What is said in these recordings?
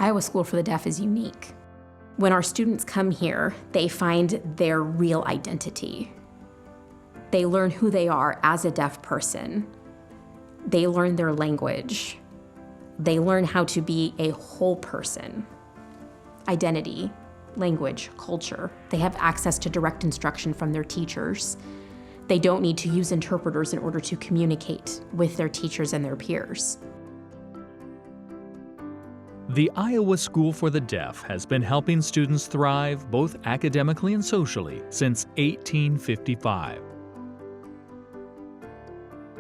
Iowa School for the Deaf is unique. When our students come here, they find their real identity. They learn who they are as a deaf person. They learn their language. They learn how to be a whole person. Identity, language, culture. They have access to direct instruction from their teachers. They don't need to use interpreters in order to communicate with their teachers and their peers. The Iowa School for the Deaf has been helping students thrive both academically and socially since 1855.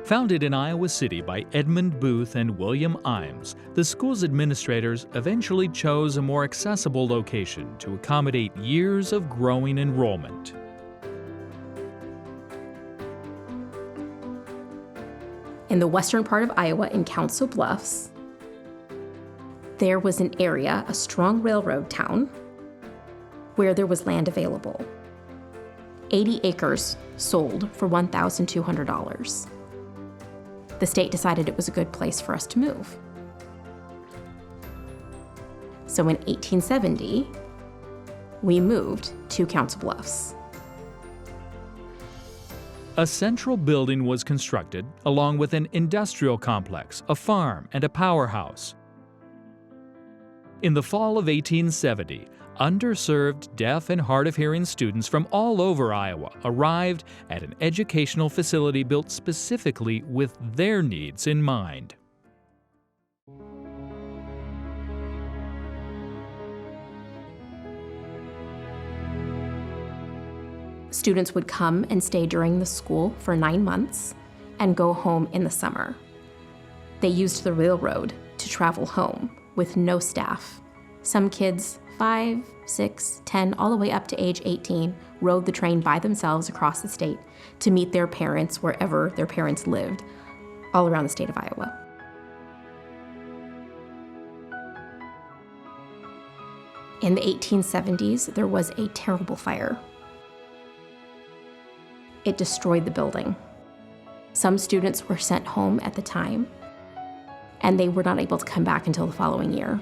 Founded in Iowa City by Edmund Booth and William Imes, the school's administrators eventually chose a more accessible location to accommodate years of growing enrollment. In the western part of Iowa, in Council Bluffs, there was an area, a strong railroad town, where there was land available. 80 acres sold for $1,200. The state decided it was a good place for us to move. So in 1870, we moved to Council Bluffs. A central building was constructed along with an industrial complex, a farm, and a powerhouse. In the fall of 1870, underserved deaf and hard-of-hearing students from all over Iowa arrived at an educational facility built specifically with their needs in mind. Students would come and stay during the school for 9 months and go home in the summer. They used the railroad to travel home with no staff. Some kids, 5, 6, 10, all the way up to age 18, rode the train by themselves across the state to meet their parents wherever their parents lived, all around the state of Iowa. In the 1870s, there was a terrible fire. It destroyed the building. Some students were sent home at the time, and they were not able to come back until the following year.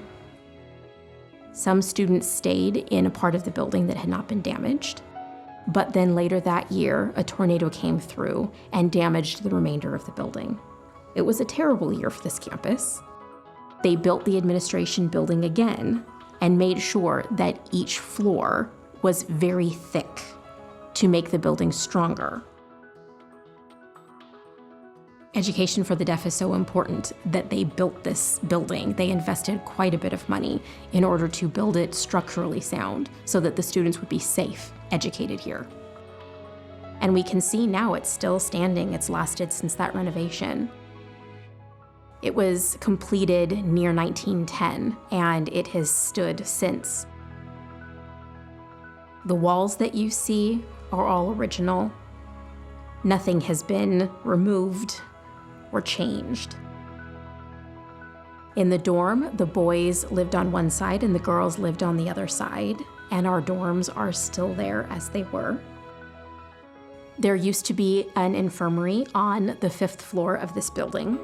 Some students stayed in a part of the building that had not been damaged, but then later that year, a tornado came through and damaged the remainder of the building. It was a terrible year for this campus. They built the administration building again and made sure that each floor was very thick to make the building stronger. Education for the deaf is so important that they built this building. They invested quite a bit of money in order to build it structurally sound so that the students would be safe, educated here. And we can see now it's still standing. It's lasted since that renovation. It was completed near 1910, and it has stood since. The walls that you see are all original. Nothing has been removed or changed. In the dorm, the boys lived on one side and the girls lived on the other side, and our dorms are still there as they were. There used to be an infirmary on the 5th floor of this building.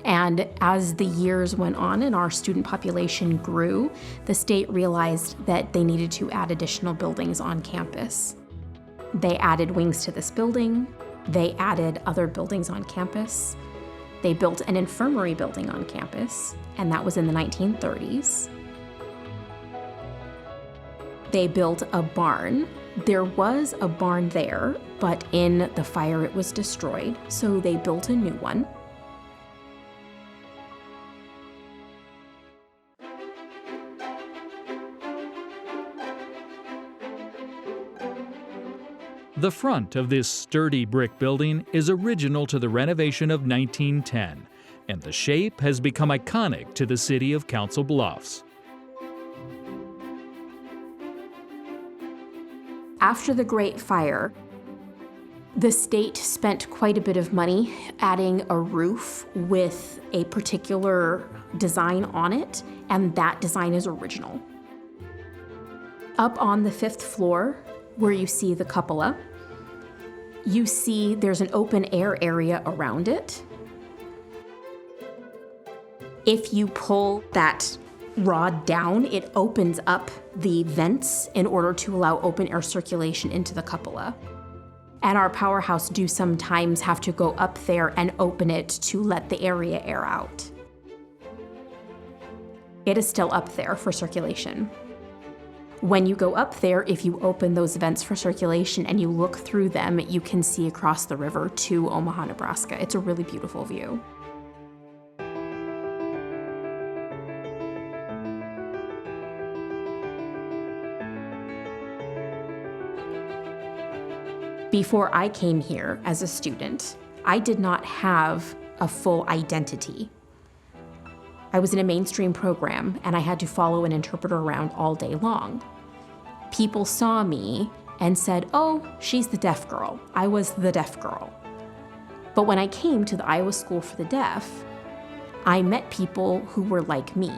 And as the years went on and our student population grew, the state realized that they needed to add additional buildings on campus. They added wings to this building. They added other buildings on campus. They built an infirmary building on campus, and that was in the 1930s. They built a barn. There was a barn there, but in the fire it was destroyed, so they built a new one. The front of this sturdy brick building is original to the renovation of 1910, and the shape has become iconic to the city of Council Bluffs. After the Great Fire, the state spent quite a bit of money adding a roof with a particular design on it, and that design is original. Up on the 5th floor, where you see the cupola, you see there's an open air area around it. If you pull that rod down, it opens up the vents in order to allow open air circulation into the cupola. And our powerhouse do sometimes have to go up there and open it to let the area air out. It is still up there for circulation. When you go up there, if you open those vents for circulation and you look through them, you can see across the river to Omaha, Nebraska. It's a really beautiful view. Before I came here as a student, I did not have a full identity. I was in a mainstream program and I had to follow an interpreter around all day long. People saw me and said, "Oh, she's the deaf girl." I was the deaf girl. But when I came to the Iowa School for the Deaf, I met people who were like me.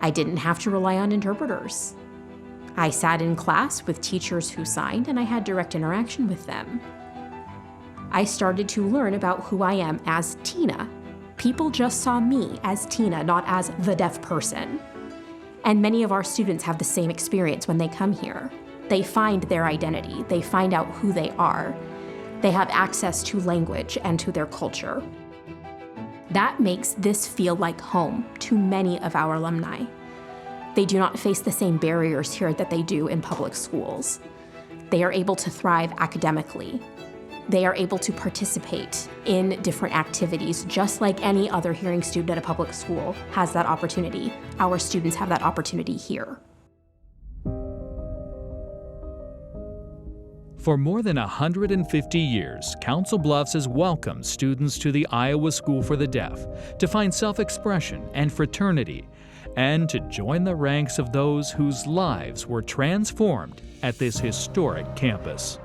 I didn't have to rely on interpreters. I sat in class with teachers who signed and I had direct interaction with them. I started to learn about who I am as Tina. People just saw me as Tina, not as the deaf person. And many of our students have the same experience when they come here. They find their identity, they find out who they are. They have access to language and to their culture. That makes this feel like home to many of our alumni. They do not face the same barriers here that they do in public schools. They are able to thrive academically. They are able to participate in different activities just like any other hearing student at a public school has that opportunity. Our students have that opportunity here. For more than 150 years, Council Bluffs has welcomed students to the Iowa School for the Deaf to find self-expression and fraternity, and to join the ranks of those whose lives were transformed at this historic campus.